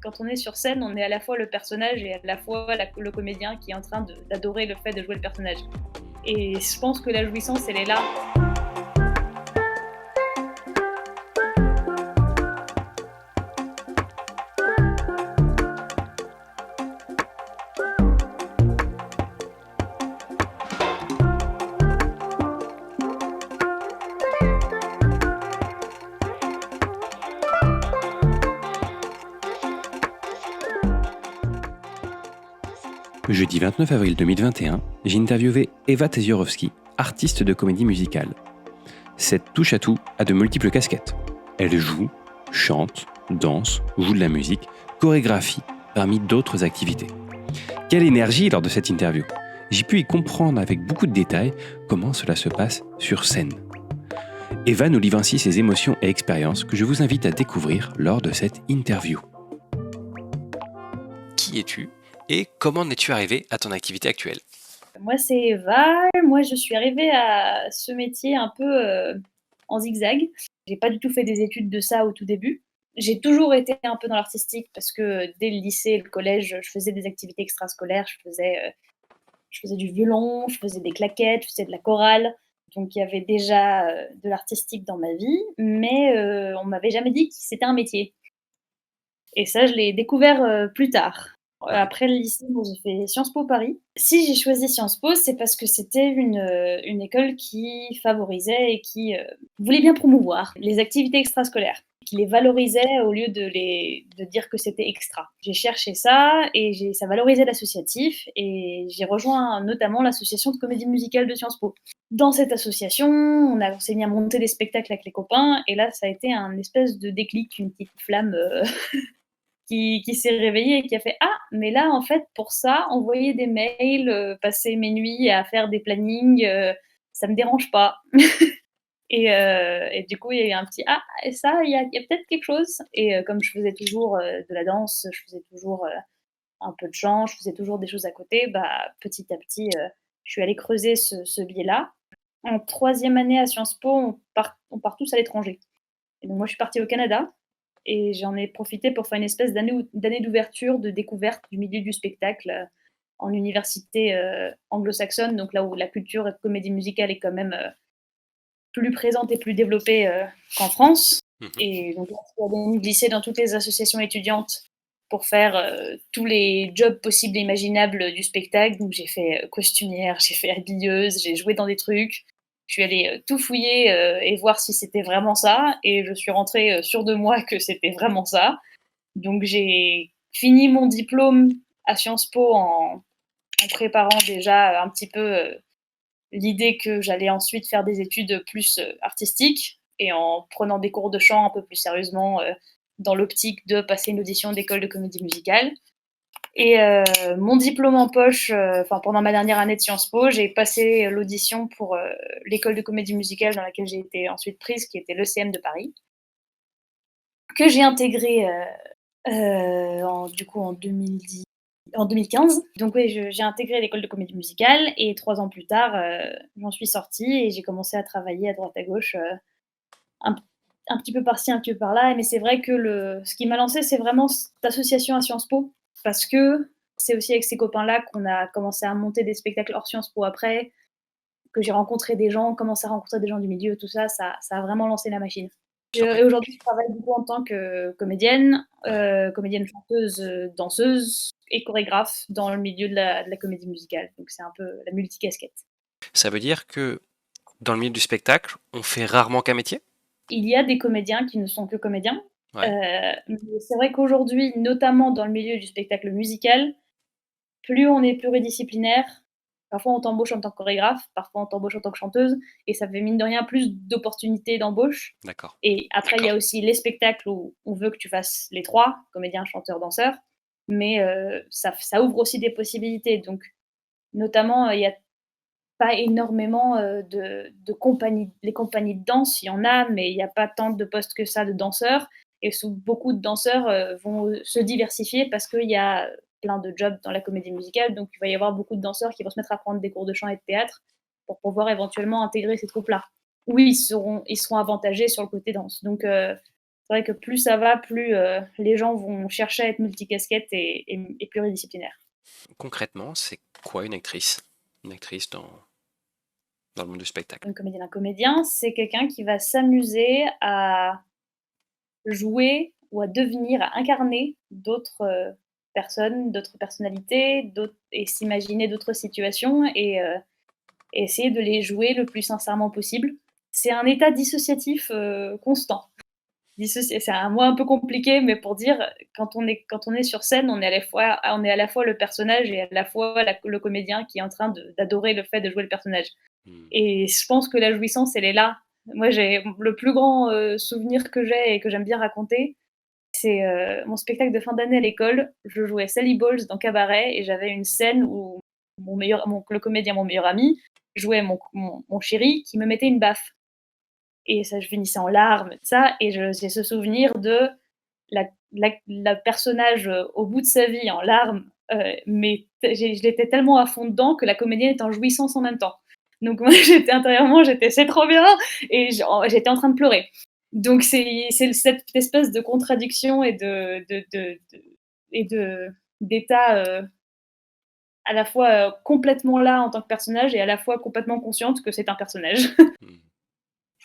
quand on est sur scène, on est à la fois le personnage et à la fois le comédien qui est en train d'adorer le fait de jouer le personnage. Et je pense que la jouissance, elle est là. Jeudi 29 avril 2021, j'ai interviewé Eva Teziorovski, artiste de comédie musicale. Cette touche-à-tout a de multiples casquettes. Elle joue, chante, danse, joue de la musique, chorégraphie, parmi d'autres activités. Quelle énergie lors de cette interview! J'ai pu y comprendre avec beaucoup de détails comment cela se passe sur scène. Eva nous livre ainsi ses émotions et expériences que je vous invite à découvrir lors de cette interview. Qui es-tu et comment en es-tu arrivée à ton activité actuelle? Moi, c'est Eva. Moi, je suis arrivée à ce métier un peu en zigzag. J'ai pas du tout fait des études de ça au tout début. J'ai toujours été un peu dans l'artistique parce que dès le lycée et le collège, je faisais des activités extrascolaires. Je faisais du violon, je faisais des claquettes, je faisais de la chorale. Donc il y avait déjà de l'artistique dans ma vie, mais on m'avait jamais dit que c'était un métier. Et ça, je l'ai découvert plus tard. Après le lycée, moi, j'ai fait Sciences Po Paris. Si j'ai choisi Sciences Po, c'est parce que c'était une école qui favorisait et qui voulait bien promouvoir les activités extrascolaires, qui les valorisait au lieu de dire que c'était extra. J'ai cherché ça et ça valorisait l'associatif et j'ai rejoint notamment l'association de comédie musicale de Sciences Po. Dans cette association, on s'est mis à monter des spectacles avec les copains et là, ça a été un espèce de déclic, une petite flamme qui s'est réveillée et qui a fait: «Ah, mais là, en fait, pour ça, envoyer des mails, passer mes nuits à faire des plannings, ça me dérange pas». Et du coup, il y a eu un petit: «Ah et ça, il y a peut-être quelque chose» et comme je faisais toujours, de la danse, je faisais toujours, un peu de chant, je faisais toujours des choses à côté, bah, petit à petit, je suis allée creuser ce biais-là. En troisième année à Sciences Po, on part tous à l'étranger et donc moi, je suis partie au Canada et j'en ai profité pour faire une espèce d'année d'ouverture, de découverte du milieu du spectacle, en université, anglo-saxonne, donc là où la culture de comédie musicale est quand même, plus présente et plus développée, qu'en France. Et donc là, je suis allée me glisser dans toutes les associations étudiantes pour faire, tous les jobs possibles et imaginables du spectacle. Donc j'ai fait, costumière, j'ai fait habilleuse, j'ai joué dans des trucs. Je suis allée, tout fouiller, et voir si c'était vraiment ça et je suis rentrée, sûre de moi que c'était vraiment ça. Donc j'ai fini mon diplôme à Sciences Po en préparant déjà un petit peu, l'idée que j'allais ensuite faire des études plus, artistiques et en prenant des cours de chant un peu plus sérieusement, dans l'optique de passer une audition d'école de comédie musicale. Et mon diplôme en poche, enfin pendant ma dernière année de Sciences Po, j'ai passé l'audition pour, l'école de comédie musicale dans laquelle j'ai été ensuite prise, qui était l'ECM de Paris, que j'ai intégré, du coup en 2015. Donc oui, j'ai intégré l'école de comédie musicale et 3 ans plus tard, j'en suis sortie et j'ai commencé à travailler à droite à gauche, un un petit peu par-ci, un petit peu par-là. Mais c'est vrai que ce qui m'a lancée, c'est vraiment cette association à Sciences Po parce que c'est aussi avec ces copains-là qu'on a commencé à monter des spectacles hors Sciences Po après, que j'ai rencontré des gens, commencé à rencontrer des gens du milieu, tout ça, ça a vraiment lancé la machine. Et aujourd'hui, je travaille du coup en tant que comédienne, comédienne chanteuse, danseuse et chorégraphe dans le milieu de la comédie musicale. Donc c'est un peu la multicasquette. Ça veut dire que dans le milieu du spectacle, on fait rarement qu'un métier? Il y a des comédiens qui ne sont que comédiens, Ouais. mais c'est vrai qu'aujourd'hui, notamment dans le milieu du spectacle musical, plus on est pluridisciplinaire, parfois on t'embauche en tant que chorégraphe, parfois on t'embauche en tant que chanteuse et ça fait mine de rien plus d'opportunités d'embauche. D'accord. Et après, il y a aussi les spectacles où on veut que tu fasses les 3, comédien, chanteur, danseur, mais ça ouvre aussi des possibilités. Donc notamment, il y a pas énormément, de compagnies. Les compagnies de danse, il y en a, mais il y a pas tant de postes que ça de danseurs et beaucoup de danseurs, vont, se diversifier parce qu'il y a plein de jobs dans la comédie musicale, donc il va y avoir beaucoup de danseurs qui vont se mettre à prendre des cours de chant et de théâtre pour pouvoir éventuellement intégrer ces troupes-là. Oui, ils seront avantagés sur le côté danse. Donc c'est C'est vrai que plus ça va, plus les gens vont chercher à être multicasquettes et pluridisciplinaires. Concrètement, c'est quoi une actrice? Une actrice dans le monde du spectacle? Une comédienne, un comédien, c'est quelqu'un qui va s'amuser à jouer ou à devenir, à incarner d'autres personnes, d'autres personnalités, et s'imaginer d'autres situations et essayer de les jouer le plus sincèrement possible. C'est un état dissociatif constant. C'est un mot un peu compliqué, mais pour dire, quand on est sur scène, on est à la fois le personnage et à la fois le comédien qui est en train d'adorer le fait de jouer le personnage. Mmh. Et je pense que la jouissance, elle est là. Moi, j'ai le plus grand souvenir que j'ai et que j'aime bien raconter, c'est mon spectacle de fin d'année à l'école. Je jouais Sally Balls dans Cabaret et j'avais une scène où le comédien, mon meilleur ami, jouait mon chéri qui me mettait une baffe. Et ça, je finissais en larmes, tout ça. Et j'ai ce souvenir de la personnage au bout de sa vie en larmes, mais je l'étais tellement à fond dedans que la comédienne était en jouissance en même temps. Donc moi, j'étais intérieurement, c'est trop bien, et j'étais en train de pleurer. Donc c'est cette espèce de contradiction et d'état à la fois complètement là en tant que personnage et à la fois complètement consciente que c'est un personnage. Mmh.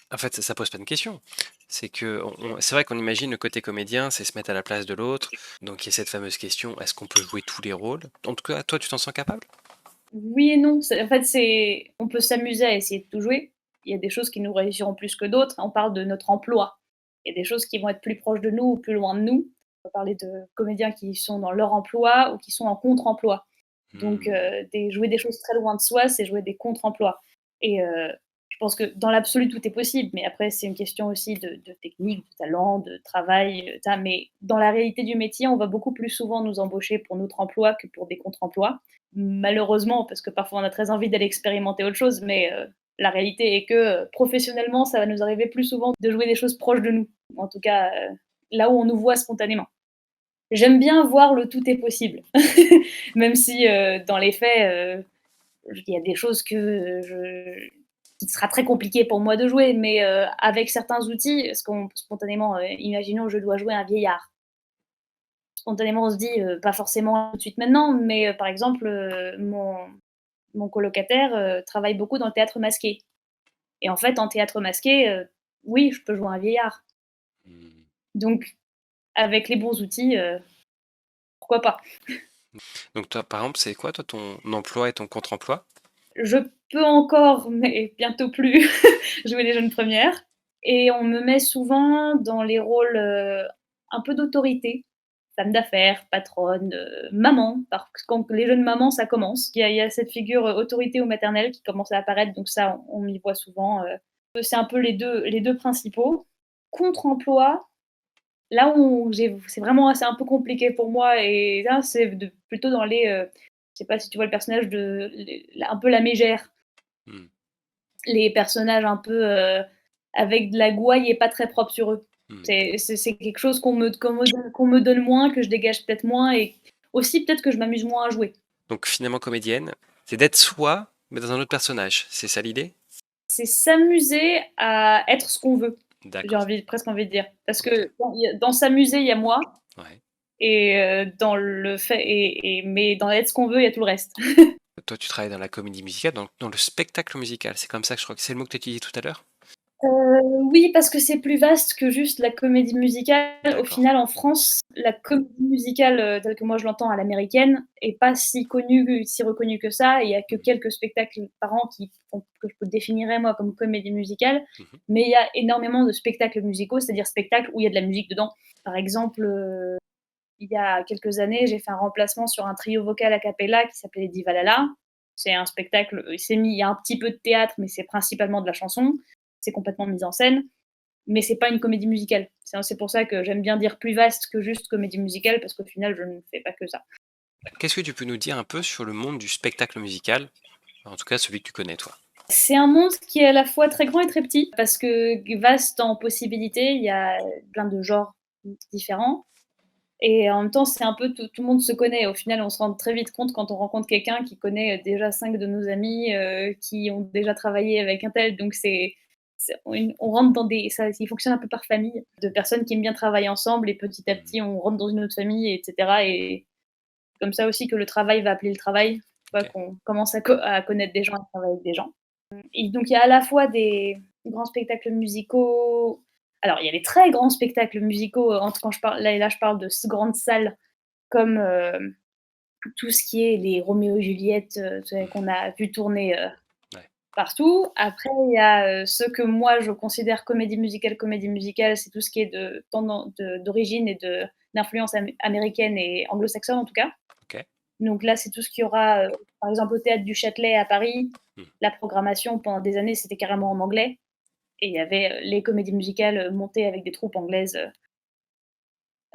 En fait, ça pose pas de question. C'est que c'est vrai qu'on imagine le côté comédien, c'est se mettre à la place de l'autre. Donc il y a cette fameuse question, est-ce qu'on peut jouer tous les rôles? En tout cas, toi, tu t'en sens capable? Oui et non. En fait, on peut s'amuser à essayer de tout jouer. Il y a des choses qui nous réussiront plus que d'autres. On parle de notre emploi. Il y a des choses qui vont être plus proches de nous ou plus loin de nous. On va parler de comédiens qui sont dans leur emploi ou qui sont en contre-emploi. Donc, Mmh. jouer des choses très loin de soi, c'est jouer des contre-emplois. Et je pense que dans l'absolu, tout est possible. Mais après, c'est une question aussi de technique, de talent, de travail. Mais dans la réalité du métier, on va beaucoup plus souvent nous embaucher pour notre emploi que pour des contre-emplois. Malheureusement, parce que parfois on a très envie d'aller expérimenter autre chose, mais la réalité est que professionnellement, ça va nous arriver plus souvent de jouer des choses proches de nous. En tout cas, là où on nous voit spontanément. J'aime bien voir le tout est possible, même si dans les faits, il y a des choses qui sera très compliqué pour moi de jouer, mais avec certains outils, parce qu'on spontanément, imaginons je dois jouer un vieillard. Spontanément, on se dit, pas forcément tout de suite maintenant, mais par exemple, mon colocataire travaille beaucoup dans le théâtre masqué. Et en fait, en théâtre masqué, oui, je peux jouer un vieillard. Mmh. Donc, avec les bons outils, pourquoi pas? Donc toi, par exemple, c'est quoi toi ton emploi et ton contre-emploi? Je peux encore, mais bientôt plus, jouer les jeunes premières. Et on me met souvent dans les rôles un peu d'autorité, femme d'affaires, patronne, maman. Parce que quand les jeunes mamans, ça commence. Il y a cette figure autorité ou maternelle qui commence à apparaître, donc ça, on m'y voit souvent. C'est un peu les deux principaux. Contre-emploi, là où c'est un peu compliqué pour moi, et là, c'est plutôt dans je sais pas si tu vois le personnage un peu la mégère, Mmh. les personnages un peu avec de la gouaille et pas très propres sur eux. Mmh. C'est quelque chose qu'on me donne moins, que je dégage peut-être moins, et aussi peut-être que je m'amuse moins à jouer. Donc finalement comédienne, c'est d'être soi, mais dans un autre personnage. C'est ça l'idée? C'est s'amuser à être ce qu'on veut, D'accord. presque envie de dire. Parce OK. que dans s'amuser, il y a moi, Ouais. et dans le fait, mais dans être ce qu'on veut, il y a tout le reste. Toi, tu travailles dans la comédie musicale, dans le spectacle musical. C'est comme ça que je crois que c'est le mot que tu as utilisé tout à l'heure? Oui, parce que c'est plus vaste que juste la comédie musicale. Au D'accord. final, en France, la comédie musicale, telle que moi je l'entends à l'américaine, est pas si connue, si reconnue que ça. Il y a que Mmh. quelques spectacles par an que je définirais moi comme comédie musicale, Mmh. mais il y a énormément de spectacles musicaux, c'est-à-dire spectacles où il y a de la musique dedans. Par exemple, il y a quelques années, j'ai fait un remplacement sur un trio vocal a cappella qui s'appelait les Divalala. C'est un spectacle, il y a un petit peu de théâtre, mais c'est principalement de la chanson. C'est complètement mis en scène, mais c'est pas une comédie musicale. C'est pour ça que j'aime bien dire plus vaste que juste comédie musicale, parce qu'au final, je ne fais pas que ça. Qu'est-ce que tu peux nous dire un peu sur le monde du spectacle musical? En tout cas, celui que tu connais, toi. C'est un monde qui est à la fois très grand et très petit, parce que vaste en possibilités, il y a plein de genres différents. Et en même temps, c'est un peu tout le monde se connaît. Au final, on se rend très vite compte quand on rencontre quelqu'un qui connaît déjà 5 de nos amis, qui ont déjà travaillé avec un tel. Donc on rentre dans des ça il fonctionne un peu par famille, de personnes qui aiment bien travailler ensemble et petit à Mmh. petit, on rentre dans une autre famille et cetera et comme ça aussi que le travail va appeler le travail, une fois OK. qu'on commence à connaître des gens et travailler avec des gens. Et donc il y a à la fois des grands spectacles musicaux alors il y a les très grands spectacles musicaux, entre quand je parle là je parle de grandes salles comme, tout ce qui est les Roméo et Juliette, tu sais, qu'on a vu tourner, Ouais. partout. Après, il y a, ce que moi je considère comédie musicale, c'est tout ce qui est d'origine et d'influence américaine et anglo-saxonne en tout cas. OK. Donc là, c'est tout ce qu'il y aura, par exemple au Théâtre du Châtelet à Paris, Mmh. la programmation pendant des années, c'était carrément en anglais et il y avait, les comédies musicales, montées avec des troupes anglaises.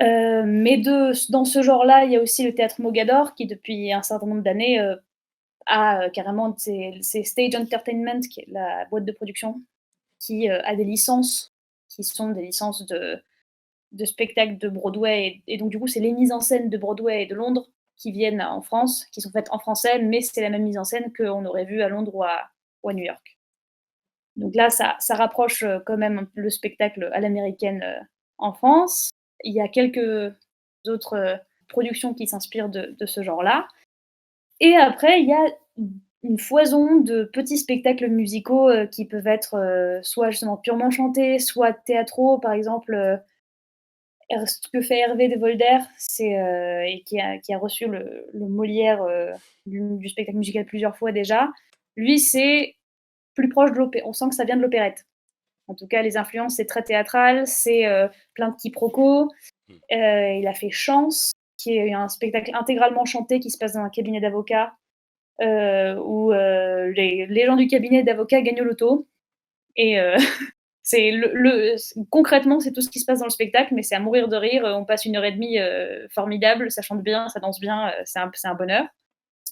Mais dans ce genre-là, il y a aussi le Théâtre Mogador qui depuis un certain nombre d'années, a, carrément c'est Stage Entertainment qui est la boîte de production qui, a des licences qui sont des licences de spectacles de Broadway et donc du coup, c'est les mises en scène de Broadway et de Londres qui viennent en France, qui sont faites en français, mais c'est la même mise en scène qu'on aurait vu à Londres ou à New York. Donc là, ça rapproche, quand même un peu le spectacle à l'américaine, en France. Il y a quelques autres, productions qui s'inspirent de ce genre-là et après il y a une foison de petits spectacles musicaux, qui peuvent être, soit justement purement chantés, soit théâtraux. Par exemple, ce que fait Hervé de Volder, c'est, et qui a reçu le Molière, du spectacle musical plusieurs fois déjà. Lui, c'est plus proche de on sent que ça vient de l'opérette. En tout cas, les influences, c'est très théâtral, c'est, plein de quiproquos. Mmh. Il a fait Chance, qui est un spectacle intégralement chanté qui se passe dans un cabinet d'avocats, où, les gens du cabinet d'avocats gagnent au loto et c'est concrètement, c'est tout ce qui se passe dans le spectacle, mais c'est à mourir de rire. On passe 1 heure et demie formidable, ça chante bien, ça danse bien, c'est un bonheur.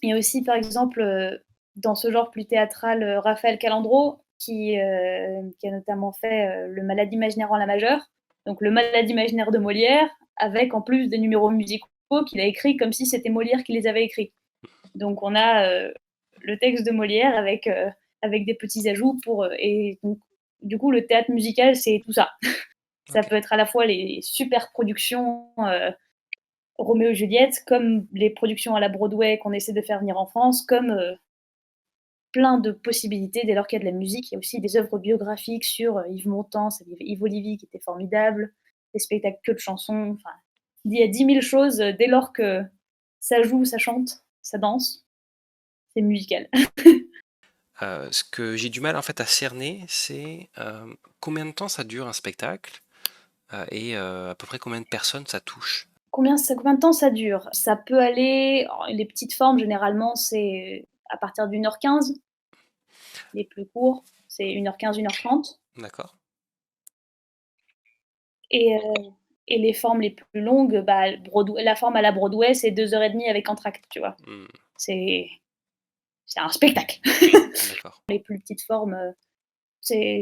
Il y a aussi, par exemple, dans ce genre plus théâtral, Raphaël Calandro qui a notamment fait, Le Malade imaginaire en la majeure, donc le Malade imaginaire de Molière, avec en plus des numéros musicaux qu'il a écrits comme si c'était Molière qui les avait écrits. Donc on a, le texte de Molière avec des petits ajouts et donc du coup, le théâtre musical, c'est tout ça. Ça OK. peut être à la fois les super productions, Roméo et Juliette, comme les productions à la Broadway qu'on essaie de faire venir en France, comme, plein de possibilités dès lors qu'il y a de la musique. Il y a aussi des œuvres biographiques sur, Yves Montand, c'est Yves Olivier qui était formidable, des spectacles que de chansons, enfin, il y a 10 000 choses, dès lors que ça joue, ça chante, ça danse, c'est musical. Ce que j'ai du mal en fait à cerner, c'est, combien de temps ça dure un spectacle, et à peu près combien de personnes ça touche? Combien de temps ça dure? Ça peut aller les petites formes généralement, c'est à partir d'1 h 15. Les plus courts, c'est 1 h 15, 1 h 30 D'accord. et et les formes les plus longues, bah, Broadway la forme à la Broadway, c'est 2 h 30 avec entr'acte, tu vois? Mmh. C'est c'est un spectacle. D'accord. Les plus petites formes, c'est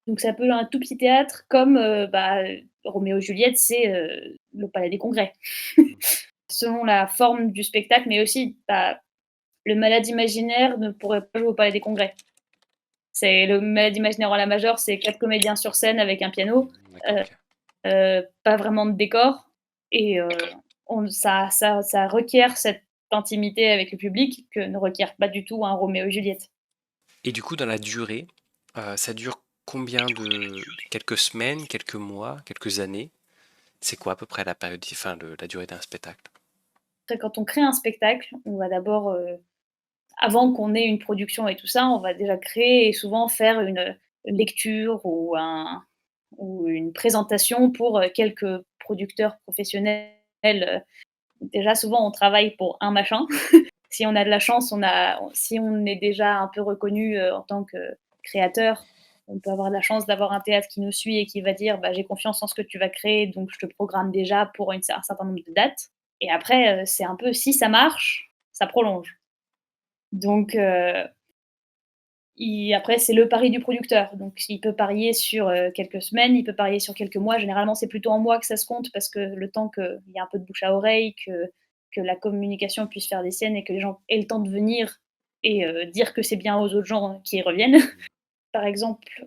donc ça peut un tout petit théâtre comme, bah, Roméo et Juliette, c'est, le Palais des Congrès. Mmh. Selon la forme du spectacle, mais aussi, bah, le Malade imaginaire ne pourrait pas jouer au Palais des Congrès. C'est le Malade imaginaire en la majeure, c'est 4 comédiens sur scène avec un piano, D'accord, OK. pas vraiment de décor et ça requiert cette intimité avec le public que ne requiert pas du tout un Roméo et Juliette. Et du coup, dans la durée, ça dure combien de quelques semaines, quelques mois, quelques années? C'est quoi à peu près la période enfin le la durée d'un spectacle? Après quand on crée un spectacle, on va d'abord, avant qu'on ait une production et tout ça, on va déjà créer et souvent faire une lecture ou une présentation pour, quelques producteurs professionnels. Déjà souvent on travaille pour un machin. Si on a de la chance, si on est déjà un peu reconnu, en tant que créateur, on peut avoir la chance d'avoir un théâtre qui nous suit et qui va dire: «Bah, j'ai confiance en ce que tu vas créer, donc je te programme déjà pour un certain nombre de dates» et après, c'est un peu si ça marche, ça prolonge. Donc après c'est le pari du producteur, donc il peut parier sur, quelques semaines, il peut parier sur quelques mois. Généralement, c'est plutôt en mois que ça se compte parce que le temps qu'il y ait un peu de bouche à oreille, que la communication puisse faire des siennes et que les gens aient le temps de venir et dire que c'est bien aux autres gens qui y reviennent. par exemple,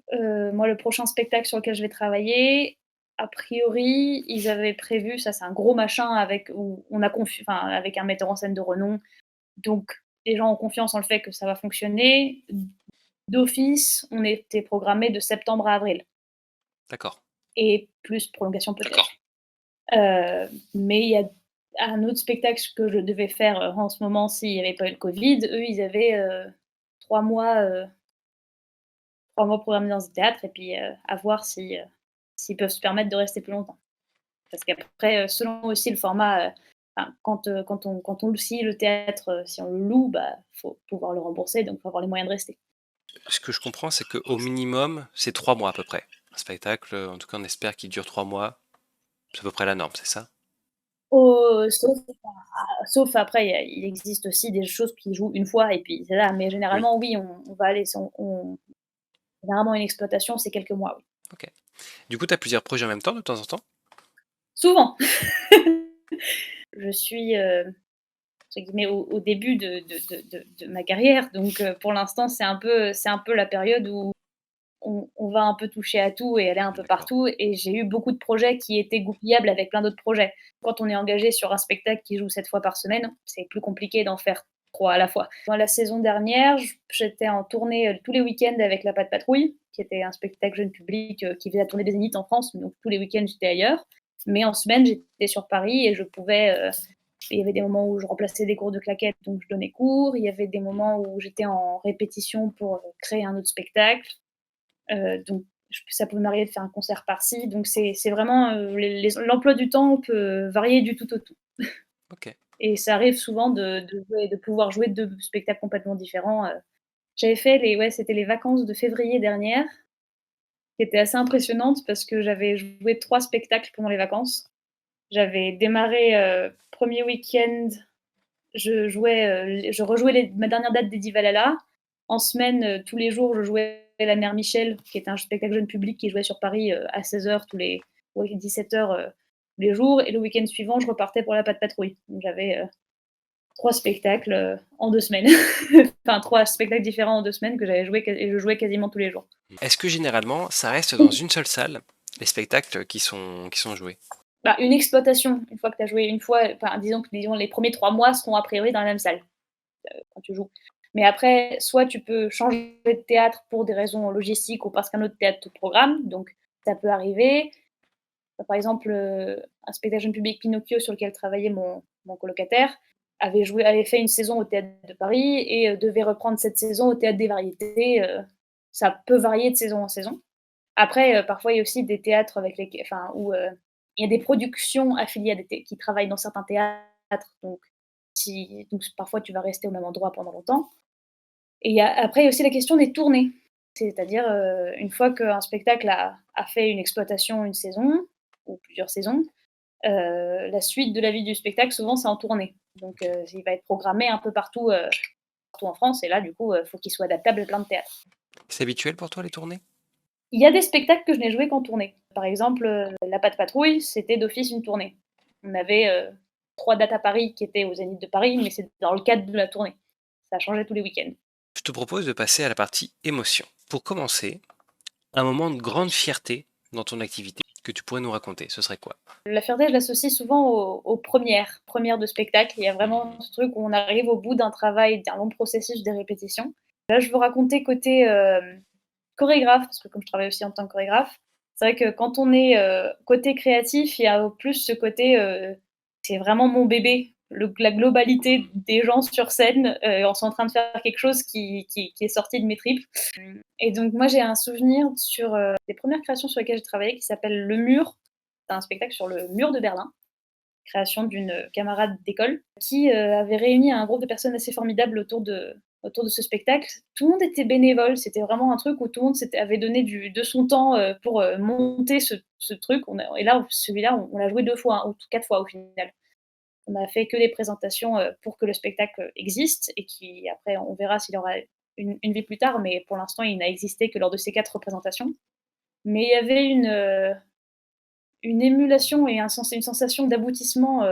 moi, le prochain spectacle sur lequel je vais travailler, a priori, ils avaient prévu ça c'est un gros machin avec où on a avec un metteur en scène de renom, donc les gens ont confiance en le fait que ça va fonctionner. D'office, on était programmé de septembre à avril D'accord. et plus prolongation peut-être. Mais il y a un autre spectacle que je devais faire, en ce moment s'il y avait pas eu le covid, eux, ils avaient, 3 mois, 3 mois programmés dans ce théâtre et puis, à voir si, s'ils peuvent se permettre de rester plus longtemps. Parce qu'après, selon aussi le format, enfin quand on scie le théâtre, si on le loue, bah, faut pouvoir le rembourser, donc faut avoir les moyens de rester. Ce que je comprends, c'est qu'au minimum, c'est 3 mois à peu près. Un spectacle, en tout cas, on espère qu'il dure 3 mois. C'est à peu près la norme, c'est ça? Sauf après, il existe aussi des choses qui jouent une fois et puis c'est là, mais Oui, généralement oui, on va aller généralement une exploitation, c'est quelques mois, oui. OK. Du coup, tu as plusieurs projets en même temps, de temps en temps? Souvent! Je suis, entre guillemets «au début de ma carrière», donc pour l'instant, c'est un peu la période où on va un peu toucher à tout et aller un peu D'accord. partout et j'ai eu beaucoup de projets qui étaient goupillables avec plein d'autres projets. Quand on est engagé sur un spectacle qui joue 7 fois par semaine, c'est plus compliqué d'en faire 3 à la fois. Dans la saison dernière, j'étais en tournée, tous les week-ends avec La Patte Patrouille, qui était un spectacle jeune public, qui faisait la tournée des Zéniths en France, donc tous les week-ends j'étais ailleurs. Mais en semaine, j'étais sur Paris et je pouvais, il y avait des moments où je remplaçais des cours de claquettes, donc je donnais cours. Il y avait des moments où j'étais en répétition pour, créer un autre spectacle. Donc ça peut m'arriver de faire un concert par-ci, donc c'est vraiment, l'emploi du temps peut varier du tout au tout OK. et ça arrive souvent de pouvoir jouer 2 spectacles complètement différents. J'avais fait c'était les vacances de février dernière, qui étaient assez impressionnantes parce que j'avais joué 3 spectacles pendant les vacances. J'avais démarré, 1er week-end, je rejouais ma dernière date d'Eddie Valhalla. En semaine, tous les jours, je jouais La Mère Michel, qui est un spectacle jeune public qui jouait sur Paris, à 16h ouais, 17h, tous les jours et le week-end suivant, je repartais pour La Patte Patrouille. Donc j'avais, 3 spectacles, en 2 semaines. Enfin 3 spectacles différents en 2 semaines que j'avais joué et je jouais quasiment tous les jours. Est-ce que généralement, ça reste dans une seule salle, les spectacles qui sont joués? Bah, une exploitation, une fois que tu as joué une fois, enfin disons les premiers 3 mois seront a priori dans la même salle. Quand tu joues. Mais après, soit tu peux changer de théâtre pour des raisons logistiques ou parce qu'un autre théâtre te programme, donc ça peut arriver. Par exemple, un spectacle jeune public Pinocchio sur lequel travaillait mon colocataire avait fait une saison au Théâtre de Paris et devait reprendre cette saison au Théâtre des Variétés, ça peut varier de saison en saison. Après, parfois, il y a aussi des théâtres avec lesquels enfin, où, il y a des productions affiliées à des thé qui travaillent dans certains théâtres, donc parfois tu vas rester au même endroit pendant longtemps. Et après, il y a aussi la question des tournées. C'est-à-dire, une fois qu'un spectacle a fait une exploitation, une saison ou plusieurs saisons, la suite de la vie du spectacle, souvent, c'est en tournée. Donc, il va être programmé un peu partout en France et là, du coup, faut qu'il soit adaptable à plein de théâtres. C'est habituel pour toi, les tournées? Il y a des spectacles que je n'ai joués qu'en tournée. Par exemple, La Patte Patrouille, c'était d'office une tournée. On avait, 3 dates à Paris qui étaient au Zénith de Paris, mais c'est dans le cadre de la tournée. Ça changeait tous les week-ends. Je te propose de passer à la partie émotion. Pour commencer, un moment de grande fierté dans ton activité que tu pourrais nous raconter, ce serait quoi? La fierté, je l'associe souvent aux premières de spectacle. Il y a vraiment Mmh. ce truc où on arrive au bout d'un travail, d'un long processus de répétition. Là, je veux raconter côté, chorégraphe, parce que comme je travaille aussi en tant que chorégraphe, c'est vrai que quand on est, côté créatif, il y a au plus ce côté, c'est vraiment mon bébé. La globalité des gens sur scène, en sont en train de faire quelque chose qui est sorti de mes tripes. Et donc moi, j'ai un souvenir sur, les premières créations sur lesquelles j'ai travaillé qui s'appelle Le Mur. C'est un spectacle sur le mur de Berlin, création d'une, camarade d'école qui, avait réuni un groupe de personnes assez formidables autour de ce spectacle. Tout le monde était bénévole, c'était vraiment un truc où tout le monde avait donné de son temps, pour, monter ce truc. Et là, celui-là, on l'a joué 2 fois, hein, ou 4 fois au final. On a fait que des présentations, pour que le spectacle existe et qui après on verra s'il aura une vie plus tard, mais pour l'instant, il n'a existé que lors de ces 4 représentations. Mais il y avait une émulation et une sensation d'aboutissement,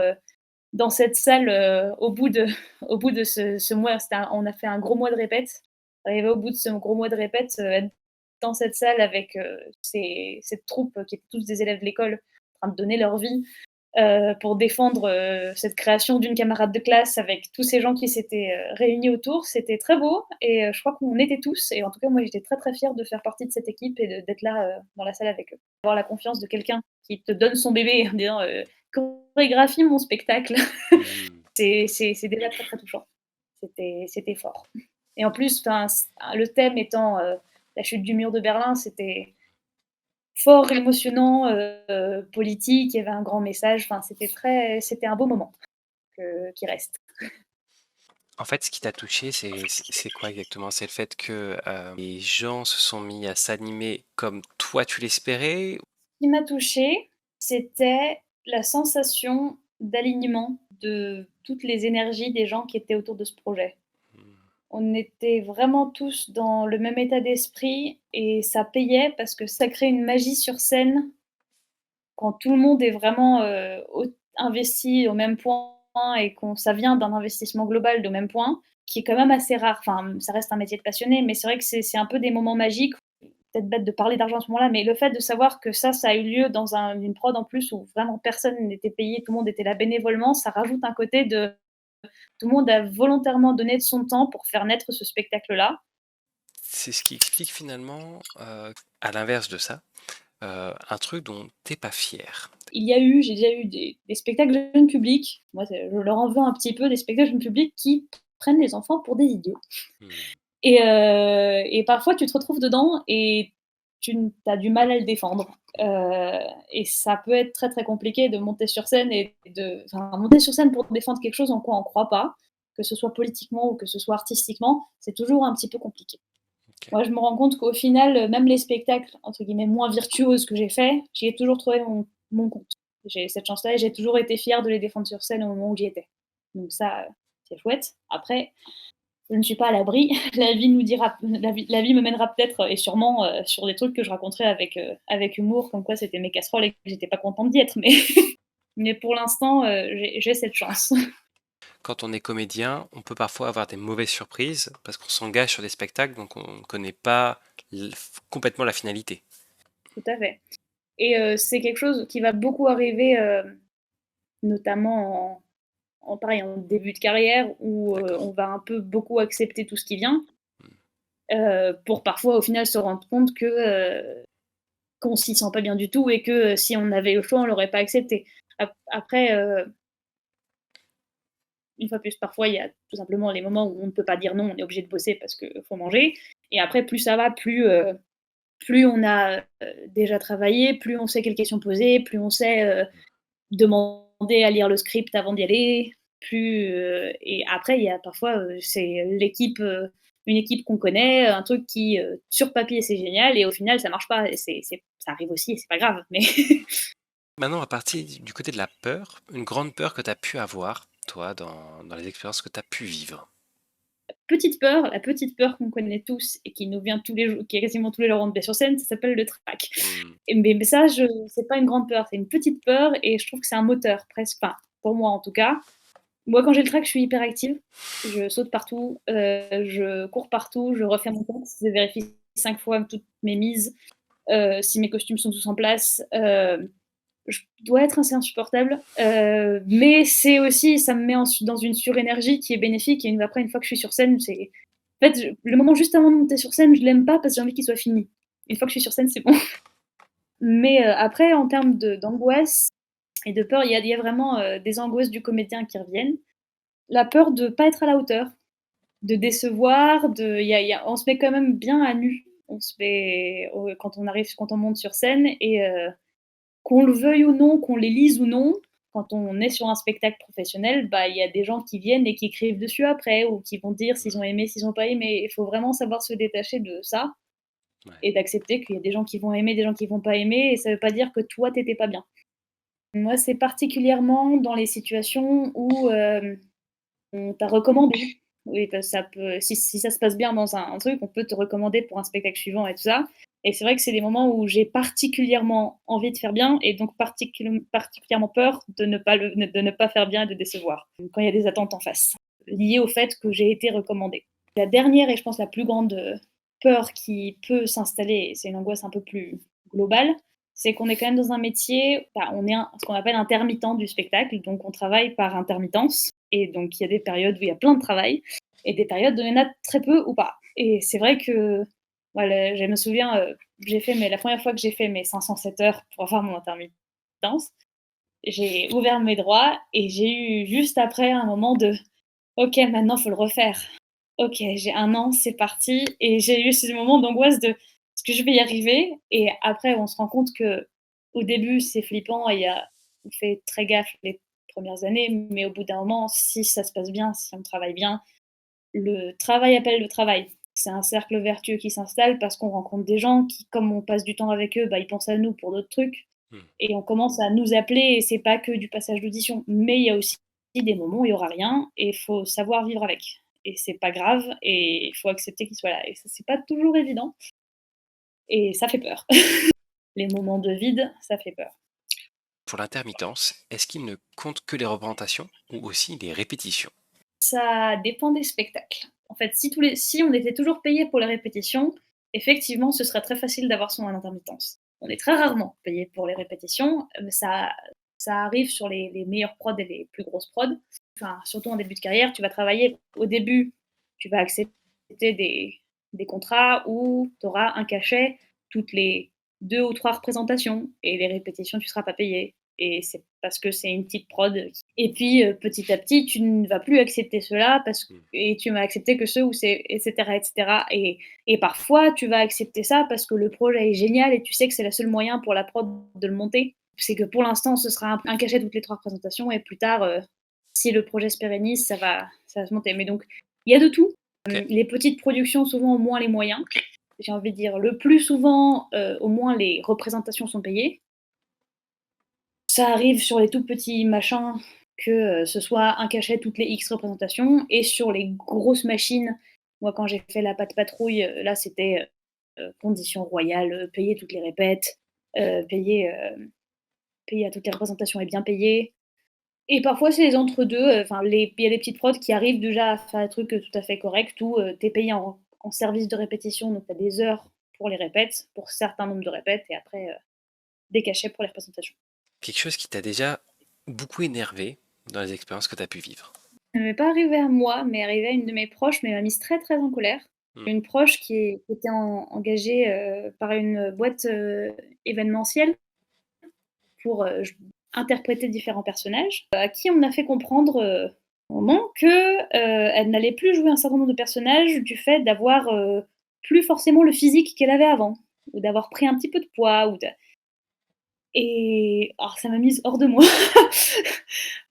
dans cette salle, au bout de au bout de ce mois. On a fait un gros mois de répète. Arrivé au bout de ce gros mois de répète, dans cette salle avec cette troupe qui étaient tous des élèves de l'école en train de donner leur vie pour défendre cette création d'une camarade de classe avec tous ces gens qui s'étaient réunis autour. C'était très beau et je crois qu'on était tous, et en tout cas moi j'étais très très fière de faire partie de cette équipe et d'être là dans la salle avec eux. Avoir la confiance de quelqu'un qui te donne son bébé en disant chorégraphie mon spectacle, Mmh. c'est déjà très très touchant. C'était fort. Et en plus, le thème étant la chute du mur de Berlin, c'était fort émotionnant, politique, il y avait un grand message, enfin c'était un beau moment qui reste. En fait, ce qui t'a touché, c'est quoi exactement? C'est le fait que, les gens se sont mis à s'animer comme toi tu l'espérais? Ce qui m'a touchée, c'était la sensation d'alignement de toutes les énergies des gens qui étaient autour de ce projet. Mmh. On était vraiment tous dans le même état d'esprit et ça payait parce que ça crée une magie sur scène quand tout le monde est vraiment, investi au même point et qu'on ça vient d'un investissement global de même point, qui est quand même assez rare. Enfin, ça reste un métier de passionné, mais c'est vrai que c'est un peu des moments magiques. Peut-être bête de parler d'argent à ce moment-là, mais le fait de savoir que ça a eu lieu dans une prod en plus où vraiment personne n'était payé, tout le monde était là bénévolement, ça rajoute un côté de tout le monde a volontairement donné de son temps pour faire naître ce spectacle-là. C'est ce qui explique finalement, à l'inverse de ça, un truc dont tu pas fier. J'ai déjà eu des spectacles jeunes publics, moi je leur en veux un petit peu, des spectacles jeunes publics qui prennent les enfants pour des idiots. Mmh. Et parfois tu te retrouves dedans et tu as du mal à le défendre. Et ça peut être très, très compliqué de monter sur scène monter sur scène pour défendre quelque chose en quoi on croit pas, que ce soit politiquement ou que ce soit artistiquement, c'est toujours un petit peu compliqué. OK. Moi, je me rends compte qu'au final, même les spectacles, entre guillemets, «moins virtuoses» que j'ai faits, j'y ai toujours trouvé mon compte. J'ai cette chance-là et j'ai toujours été fière de les défendre sur scène au moment où j'y étais. Donc ça, c'est chouette. Après, je ne suis pas à l'abri. La vie me mènera peut-être et sûrement, sur des trucs que je raconterai avec humour, comme quoi c'était mes casseroles et que j'étais pas contente d'y être, mais mais pour l'instant, j'ai cette chance. Quand on est comédien, on peut parfois avoir des mauvaises surprises parce qu'on s'engage sur des spectacles, donc on ne connaît pas complètement la finalité. Tout à fait. Et c'est quelque chose qui va beaucoup arriver, notamment en début de carrière où D'accord. on va un peu beaucoup accepter tout ce qui vient, Mmh. pour parfois au final se rendre compte qu'on s'y sent pas bien du tout et que si on avait le choix, on l'aurait pas accepté. Après, une fois plus, parfois il y a tout simplement les moments où on ne peut pas dire non, on est obligé de bosser parce qu'il faut manger. Et après, plus ça va, plus on a déjà travaillé, plus on sait quelles questions poser, plus on sait demander à lire le script avant d'y aller, et après il y a parfois, c'est une équipe qu'on connaît, un truc qui, sur papier c'est génial et au final ça marche pas et ça arrive aussi et c'est pas grave, mais Maintenant, à partir du côté de la peur, une grande peur que tu as pu avoir, toi, dans les expériences que tu as pu vivre. la petite peur qu'on connaît tous et qui nous vient tous les jours, qui est quasiment tous les jours on est sur scène, ça s'appelle le trac. Mmh. Mais ça, c'est pas une grande peur, c'est une petite peur et je trouve que c'est un moteur presque, enfin pour moi en tout cas. Moi, quand j'ai le trac, je suis hyper active. Je saute partout, je cours partout, je refais mon texte, je vérifie 5 fois toutes mes mises, si mes costumes sont tous en place. Je dois être assez insupportable, mais c'est aussi ça me met dans une surénergie qui est bénéfique et après, une fois que je suis sur scène, en fait, le moment juste avant de monter sur scène, je l'aime pas parce que j'ai envie qu'il soit fini. Une fois que je suis sur scène, c'est bon. Mais après, en termes d'angoisse et de peur, il y a vraiment, des angoisses du comédien qui reviennent. La peur de pas être à la hauteur, de décevoir, on se met quand même bien à nu. On se met quand on monte sur scène et qu'on le veuille ou non, qu'on les lise ou non, quand on est sur un spectacle professionnel, bah, il y a des gens qui viennent et qui écrivent dessus après ou qui vont dire s'ils ont aimé, s'ils ont pas aimé. Il faut vraiment savoir se détacher de ça Ouais. et d'accepter qu'il y a des gens qui vont aimer, des gens qui vont pas aimer et ça veut pas dire que toi, tu étais pas bien. Moi, c'est particulièrement dans les situations où, on t'a recommandé. Oui, parce que si ça se passe bien dans un truc, on peut te recommander pour un spectacle suivant et tout ça. Et c'est vrai que c'est des moments où j'ai particulièrement envie de faire bien et donc particulièrement peur de ne pas faire bien et de décevoir, quand il y a des attentes en face, liées au fait que j'ai été recommandée. La dernière et je pense la plus grande peur qui peut s'installer, et c'est une angoisse un peu plus globale, c'est qu'on est quand même dans un métier, enfin, on est ce qu'on appelle intermittent du spectacle, donc on travaille par intermittence, et donc il y a des périodes où il y a plein de travail, et des périodes où il y en a très peu ou pas. Et c'est vrai que, voilà, je me souviens, la première fois que j'ai fait mes 507 heures pour avoir mon intermittence, j'ai ouvert mes droits et j'ai eu juste après un moment de OK, maintenant, faut le refaire. OK, j'ai 1 an, c'est parti, et j'ai eu ce moment d'angoisse de: «Est-ce que je vais y arriver?» Et après, on se rend compte qu'au début, c'est flippant, et on fait très gaffe les premières années, mais au bout d'un moment, si ça se passe bien, si on travaille bien, le travail appelle le travail. C'est un cercle vertueux qui s'installe parce qu'on rencontre des gens qui, comme on passe du temps avec eux, bah, ils pensent à nous pour d'autres trucs, Mmh. et on commence à nous appeler, et c'est pas que du passage d'audition. Mais il y a aussi des moments où il y aura rien et il faut savoir vivre avec. Et c'est pas grave, et il faut accepter qu'il soit là. Et ça, c'est pas toujours évident, et ça fait peur. Les moments de vide, ça fait peur. Pour l'intermittence, est-ce qu'il ne compte que les représentations ou aussi les répétitions? Ça dépend des spectacles. En fait, si on était toujours payé pour les répétitions, effectivement, ce serait très facile d'avoir son intermittence. On est très rarement payé pour les répétitions, ça arrive sur les meilleures prods et les plus grosses prods. Enfin, surtout en début de carrière, tu vas travailler au début, tu vas accepter des contrats où tu auras un cachet toutes les 2 ou 3 représentations, et les répétitions, tu ne seras pas payé, et c'est parce que c'est une petite prod. Et puis, petit à petit, tu ne vas plus accepter cela Mmh. et tu vas accepter que ceux où c'est, et cetera, et cetera. Et parfois, tu vas accepter ça parce que le projet est génial et tu sais que c'est le seul moyen pour la prod de le monter. C'est que pour l'instant, ce sera un cachet toutes les 3 représentations, et plus tard, si le projet se pérennise, ça va se monter. Mais donc, il y a de tout. OK. Les petites productions, souvent, ont moins les moyens. J'ai envie de dire, le plus souvent, au moins les représentations sont payées. Ça arrive sur les tout petits machins que, ce soit un cachet toutes les X représentations, et sur les grosses machines, moi quand j'ai fait la Patte Patrouille, là c'était, conditions royales, payer toutes les répètes, payer, payer à toutes les représentations et bien payer. Et parfois c'est les entre-deux, enfin il y a des petites prods qui arrivent déjà à faire des trucs, tout à fait corrects où, tu es payé en service de répétition, donc tu as des heures pour les répètes, pour certains nombres de répètes, et après, des cachets pour les représentations. Quelque chose qui t'a déjà beaucoup énervé dans les expériences que tu as pu vivre? Ça m'est pas arrivé à moi, mais arrivé à une de mes proches, mais elle m'a mise très, très en colère. Mmh. Une proche qui était engagée, par une boîte, événementielle pour, interpréter différents personnages, à qui on a fait comprendre, au moment que, elle n'allait plus jouer un certain nombre de personnages du fait d'avoir, plus forcément le physique qu'elle avait avant, ou d'avoir pris un petit peu de poids, ou de et alors ça m'a mise hors de moi.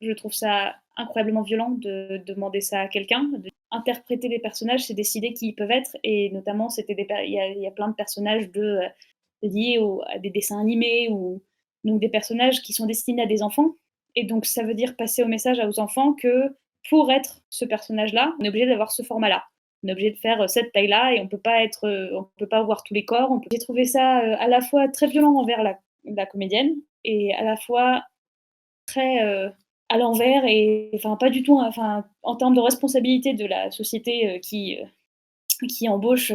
Je trouve ça incroyablement violent de demander ça à quelqu'un. Interpréter les personnages, c'est décider qui ils peuvent être, et notamment c'était il y a plein de personnages liés à des dessins animés, ou donc des personnages qui sont destinés à des enfants, et donc ça veut dire passer au message aux enfants que pour être ce personnage-là, on est obligé d'avoir ce format-là. On est obligé de faire, cette taille-là, et on peut pas avoir tous les corps. J'ai trouvé ça, à la fois très violent envers la comédienne, et à la fois très, à l'envers, et enfin pas du tout, enfin en termes de responsabilité de la société, qui embauche,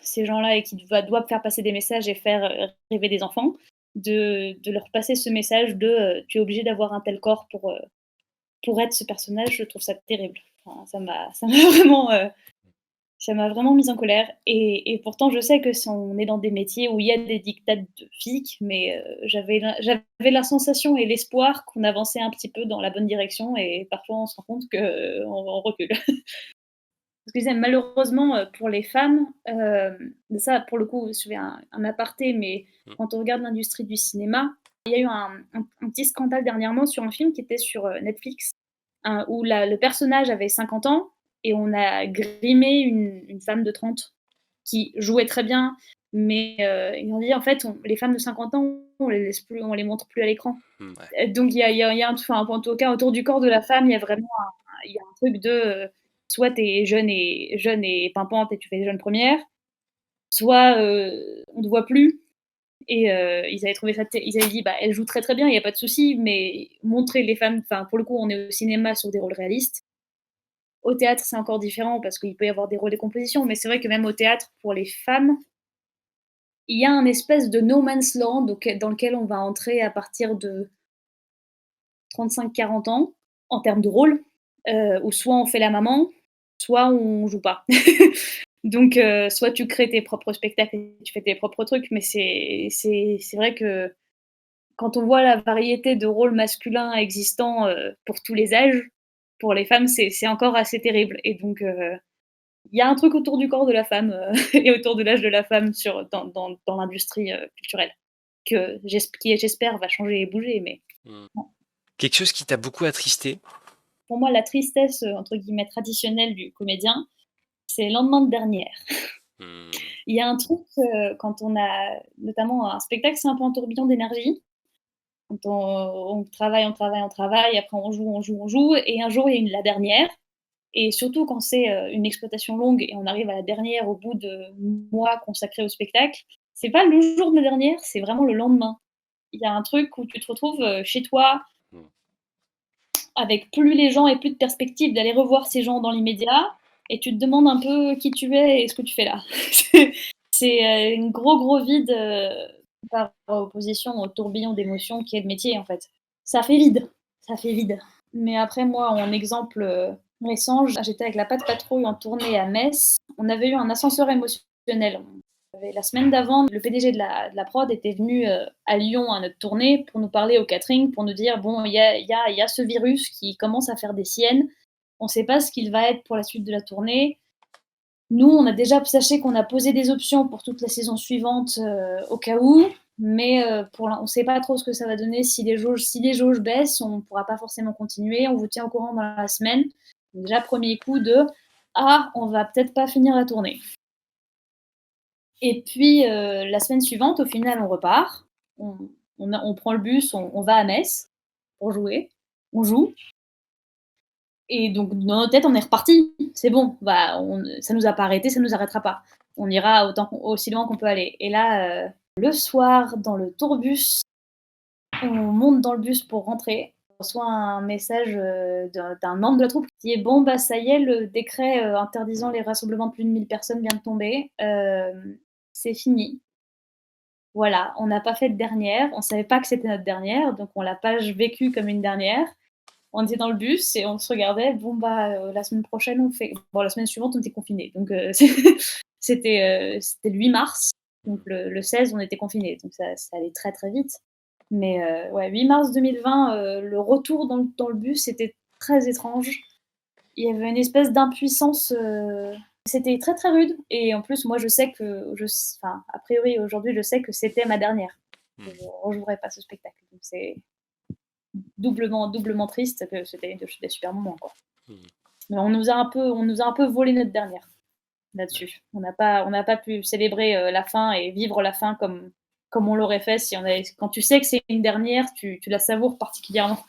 ces gens-là, et qui doivent faire passer des messages et faire, rêver des enfants, de leur passer ce message de, «Tu es obligé d'avoir un tel corps pour être ce personnage», je trouve ça terrible. Enfin ça m'a vraiment, ça m'a vraiment mise en colère, et pourtant je sais que si on est dans des métiers où il y a des diktats de physique, mais j'avais la sensation et l'espoir qu'on avançait un petit peu dans la bonne direction, et parfois on se rend compte qu'on on recule. Excusez, malheureusement, pour les femmes, ça pour le coup, je fais un aparté, mais Mmh. quand on regarde l'industrie du cinéma, il y a eu un petit scandale dernièrement sur un film qui était sur, Netflix, où le personnage avait 50 ans, et on a grimé une femme de 30 qui jouait très bien, mais ils ont dit: «En fait, les femmes de 50 ans, on les montre plus à l'écran». Mmh, ouais. Donc il y a enfin, en tout cas, autour du corps de la femme, il y a vraiment il y a un truc de, soit tu es jeune et pimpante et tu fais des jeunes premières, soit, on te voit plus, et ils avaient trouvé ça ils avaient dit: «Bah, elle joue très, très bien, il y a pas de souci, mais montrer les femmes», enfin, pour le coup, on est au cinéma sur des rôles réalistes, Au théâtre, c'est encore différent parce qu'il peut y avoir des rôles de composition, mais c'est vrai que même au théâtre, pour les femmes, il y a un espèce de no man's land dans lequel on va entrer à partir de 35-40 ans, en termes de rôle, où soit on fait la maman, soit on joue pas. Donc, soit tu crées tes propres spectacles et tu fais tes propres trucs, mais c'est vrai que quand on voit la variété de rôles masculins existants pour tous les âges, pour les femmes, c'est encore assez terrible. Et donc, il y a un truc autour du corps de la femme et autour de l'âge de la femme dans l'industrie culturelle qui, j'espère, va changer et bouger. Mais Mmh. bon. Quelque chose qui t'a beaucoup attristé? Pour moi, la tristesse entre guillemets traditionnelle du comédien, c'est le lendemain de dernière. Mmh. Il y a un truc quand on a notamment un spectacle, c'est un peu un tourbillon d'énergie. Quand on travaille, on travaille, on travaille, après on joue, on joue, on joue, et un jour il y a la dernière. Et surtout quand c'est une exploitation longue et on arrive à la dernière au bout de mois consacrés au spectacle, c'est pas le jour de la dernière, c'est vraiment le lendemain. Il y a un truc où tu te retrouves chez toi Mmh. avec plus les gens et plus de perspective d'aller revoir ces gens dans l'immédiat, et tu te demandes un peu qui tu es et ce que tu fais là. C'est un gros vide par opposition au tourbillon d'émotions qui est le métier en fait. Ça fait vide, ça fait vide. Mais après moi, en exemple récent, j'étais avec la Patte Patrouille en tournée à Metz. On avait eu un ascenseur émotionnel. La semaine d'avant, le PDG de la prod était venu à Lyon à notre tournée pour nous parler au catering, pour nous dire bon, il y a ce virus qui commence à faire des siennes. On ne sait pas ce qu'il va être pour la suite de la tournée. Nous, on a déjà, sachez qu'on a posé des options pour toute la saison suivante au cas où, mais on ne sait pas trop ce que ça va donner. Si les jauges baissent, on ne pourra pas forcément continuer. On vous tient au courant dans la semaine. Donc déjà, premier coup de ah, on va peut-être pas finir la tournée. Et puis la semaine suivante, au final, on repart. On prend le bus, on va à Metz pour jouer. On joue. Et donc, dans notre tête, on est reparti. C'est bon, bah, ça nous a pas arrêté, ça nous arrêtera pas. On ira aussi loin qu'on peut aller. Et là, le soir, dans le tourbus, on monte dans le bus pour rentrer. On reçoit un message d'un membre de la troupe qui est bon, bah ça y est, le décret interdisant les rassemblements de plus de 1000 personnes vient de tomber. C'est fini. Voilà, on n'a pas fait de dernière. On savait pas que c'était notre dernière, donc on l'a pas vécu comme une dernière. On était dans le bus et on se regardait. Bon, bah, la semaine prochaine, on fait. Bon, la semaine suivante, on était confinés. Donc, c'était le 8 mars. Donc, le 16, on était confinés. Donc, ça allait très, très vite. Mais ouais, 8 mars 2020, le retour dans le bus, c'était très étrange. Il y avait une espèce d'impuissance. C'était très, très rude. Et en plus, moi, je sais que. Enfin, a priori, aujourd'hui, je sais que c'était ma dernière. Mmh. Je ne rejouerai pas ce spectacle. Donc, c'est doublement triste que c'était des super moments, quoi. Mmh. Mais on nous a un peu volé notre dernière Ouais. là-dessus. On n'a pas pu célébrer la fin et vivre la fin comme on l'aurait fait si on avait. Quand tu sais que c'est une dernière, tu la savoures particulièrement.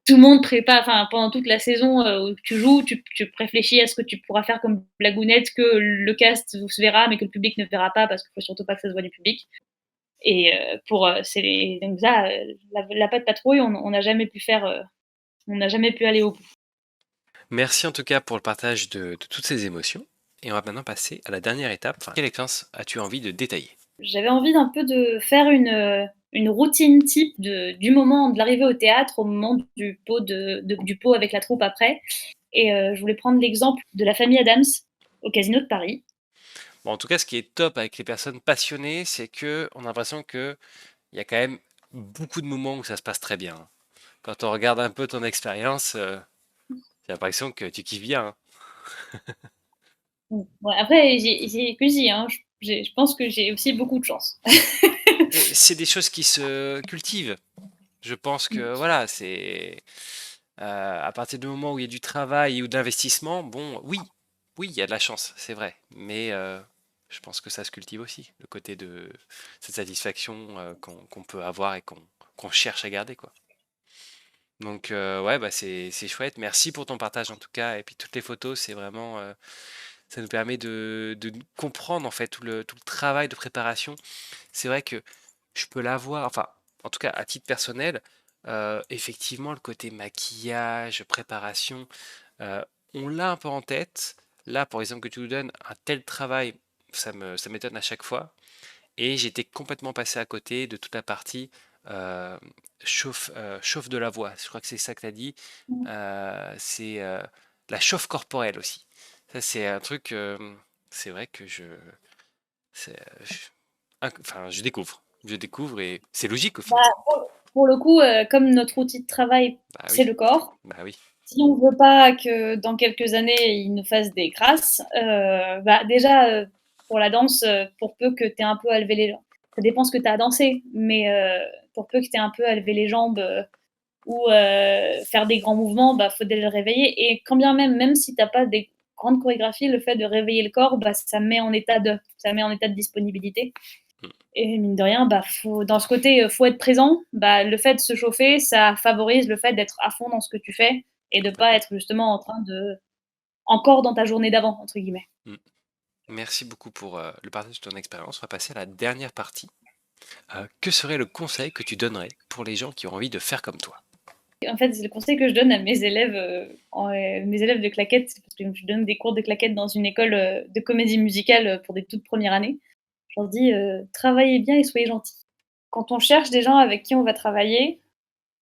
Tout le monde prépare, enfin pendant toute la saison où tu joues, tu réfléchis à ce que tu pourras faire comme blagounette que le cast se verra, mais que le public ne verra pas parce qu'il faut surtout pas que ça se voit du public. Et donc ça, la Patte Patrouille, on n'a jamais pu faire, on n'a jamais pu aller au bout. Merci en tout cas pour le partage de toutes ces émotions. Et on va maintenant passer à la dernière étape. Enfin, quelle expérience as-tu envie de détailler? J'avais envie d'un peu de faire une routine type du moment de l'arrivée au théâtre au moment du pot avec la troupe après. Et je voulais prendre l'exemple de la famille Adams au Casino de Paris. Bon, en tout cas, ce qui est top avec les personnes passionnées, c'est que on a l'impression que il y a quand même beaucoup de moments où ça se passe très bien, hein. Quand on regarde un peu ton expérience, j'ai l'impression que tu kiffes bien, hein. Ouais, après, j'ai que j'y, hein. Je pense que j'ai aussi beaucoup de chance. Mais c'est des choses qui se cultivent. Je pense que voilà, c'est à partir du moment où il y a du travail ou d'investissement, bon, oui, oui, il y a de la chance, c'est vrai. Mais je pense que ça se cultive aussi, le côté de cette satisfaction qu'on peut avoir et qu'on cherche à garder, quoi. Donc ouais, bah c'est chouette. Merci pour ton partage en tout cas. Et puis toutes les photos, c'est vraiment ça nous permet de comprendre en fait tout le travail de préparation. C'est vrai que je peux l'avoir, enfin, en tout cas à titre personnel, effectivement, le côté maquillage, préparation, on l'a un peu en tête. Là, pour exemple, que tu nous donnes un tel travail, ça m'étonne à chaque fois. Et j'étais complètement passé à côté de toute la partie euh, chauffe de la voix. Je crois que c'est ça que tu as dit. Mmh. C'est la chauffe corporelle aussi. Ça, c'est un truc, c'est vrai que enfin, je découvre. Je découvre et c'est logique au Bah, final. pour le coup, comme notre outil de travail, Bah c'est oui, le corps, bah oui. si on veut pas que dans quelques années, il nous fasse des crasses, bah, déjà, pour la danse, pour peu que tu aies un peu à lever les jambes, ça dépend ce que tu as à danser, mais pour peu que tu aies un peu à lever les jambes, ou faire des grands mouvements, bah, faut déjà le réveiller et quand bien même si tu as pas des grandes chorégraphies, le fait de réveiller le corps, bah, ça met en état de disponibilité Mm. et mine de rien, bah, faut dans ce côté, faut être présent, bah, le fait de se chauffer, ça favorise le fait d'être à fond dans ce que tu fais et de pas Complètement. être justement en train de «encore dans ta journée d'avant» entre guillemets. Mm. Merci beaucoup pour le partage de ton expérience. On va passer à la dernière partie. Que serait le conseil que tu donnerais pour les gens qui ont envie de faire comme toi? En fait, c'est le conseil que je donne à mes élèves, mes élèves de claquettes, parce que je donne des cours de claquettes dans une école, de comédie musicale, pour des toutes premières années. Je leur dis, «Travaillez bien et soyez gentils». Quand on cherche des gens avec qui on va travailler,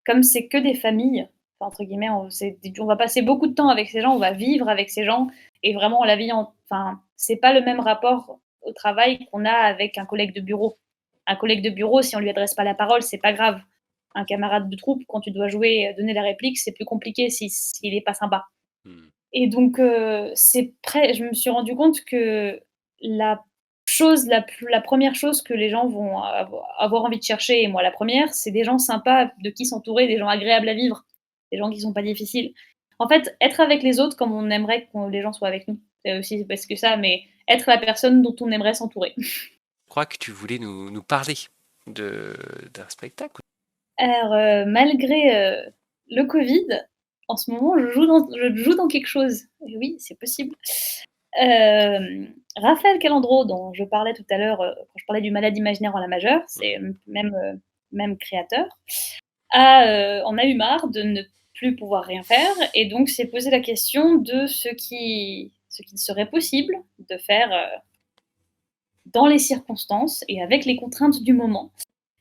comme c'est que des familles, enfin, entre guillemets, on va passer beaucoup de temps avec ces gens, on va vivre avec ces gens et vraiment la vie enfin, c'est pas le même rapport au travail qu'on a avec un collègue de bureau. Un collègue de bureau, si on lui adresse pas la parole, c'est pas grave. Un camarade de troupe, quand tu dois jouer, donner la réplique, c'est plus compliqué s'il est pas sympa. Hmm. Et donc, je me suis rendu compte que la la première chose que les gens vont avoir envie de chercher, et moi la première, c'est des gens sympas de qui s'entourer, des gens agréables à vivre, des gens qui sont pas difficiles. En fait, être avec les autres comme on aimerait que les gens soient avec nous. C'est aussi parce que ça, mais être la personne dont on aimerait s'entourer. Je crois que tu voulais nous parler d'un spectacle. Alors, malgré, le covid, en ce moment, je joue dans quelque chose. Et oui, c'est possible. Raphaël Calandro, dont je parlais tout à l'heure, quand je parlais du Malade imaginaire en la majeure, c'est Mhm. même créateur, en a eu marre de ne plus pouvoir rien faire et donc s'est posé la question de ce qu'il serait possible de faire, dans les circonstances et avec les contraintes du moment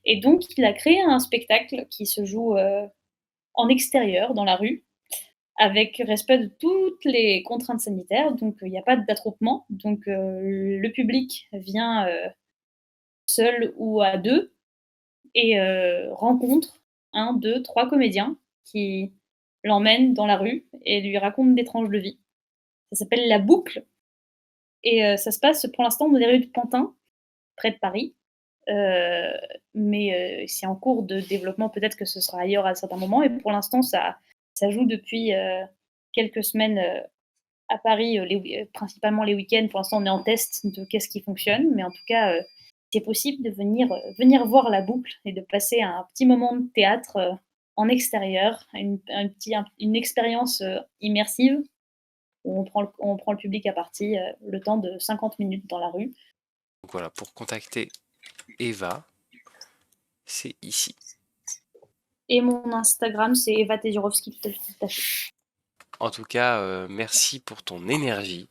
et donc il a créé un spectacle qui se joue, en extérieur, dans la rue, avec respect de toutes les contraintes sanitaires, donc il n'y a pas d'attroupement, donc le public vient, seul ou à 2 et rencontre un, 2, 3 comédiens qui l'emmènent dans la rue et lui racontent des tranches de vie. Ça s'appelle La Boucle et ça se passe pour l'instant dans les rues de Pantin, près de Paris, heu, mais c'est en cours de développement, peut-être que ce sera ailleurs à certains moments et pour l'instant ça joue depuis, quelques semaines, à Paris, principalement les week-ends. Pour l'instant, on est en test de qu'est-ce qui fonctionne, mais en tout cas, c'est possible de venir voir La Boucle et de passer un petit moment de théâtre, en extérieur, une expérience, immersive où on prend le public à partie, le temps de 50 minutes dans la rue. Donc voilà, pour contacter Eva, c'est ici. Et mon Instagram, c'est Eva Teziorowski, tout attaché. En tout cas, merci pour ton énergie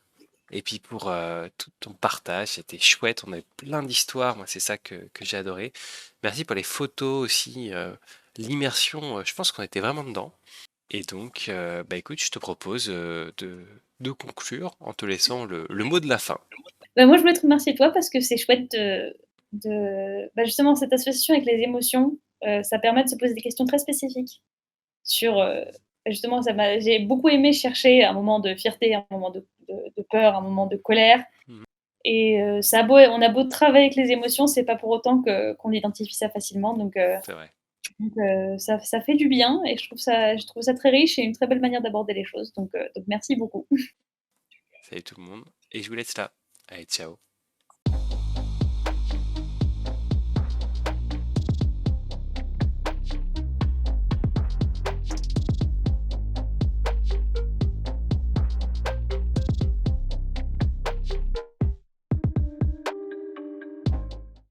et puis pour tout ton partage. C'était chouette, on a eu plein d'histoires. Moi, c'est ça que j'ai adoré. Merci pour les photos aussi, l'immersion. Je pense qu'on était vraiment dedans. Et donc, bah écoute, je te propose de conclure en te laissant le mot de la fin. Bah, moi, je voulais te remercier toi parce que c'est chouette bah, justement cette association avec les émotions, ça permet de se poser des questions très spécifiques sur, justement j'ai beaucoup aimé chercher un moment de fierté, un moment de peur, un moment de colère Mhm. et ça a beau on a beau travailler avec les émotions, c'est pas pour autant qu'on identifie ça facilement C'est vrai. ça fait du bien et je trouve ça très riche et une très belle manière d'aborder les choses donc merci beaucoup. Salut tout le monde. Et je vous laisse là. Allez, ciao.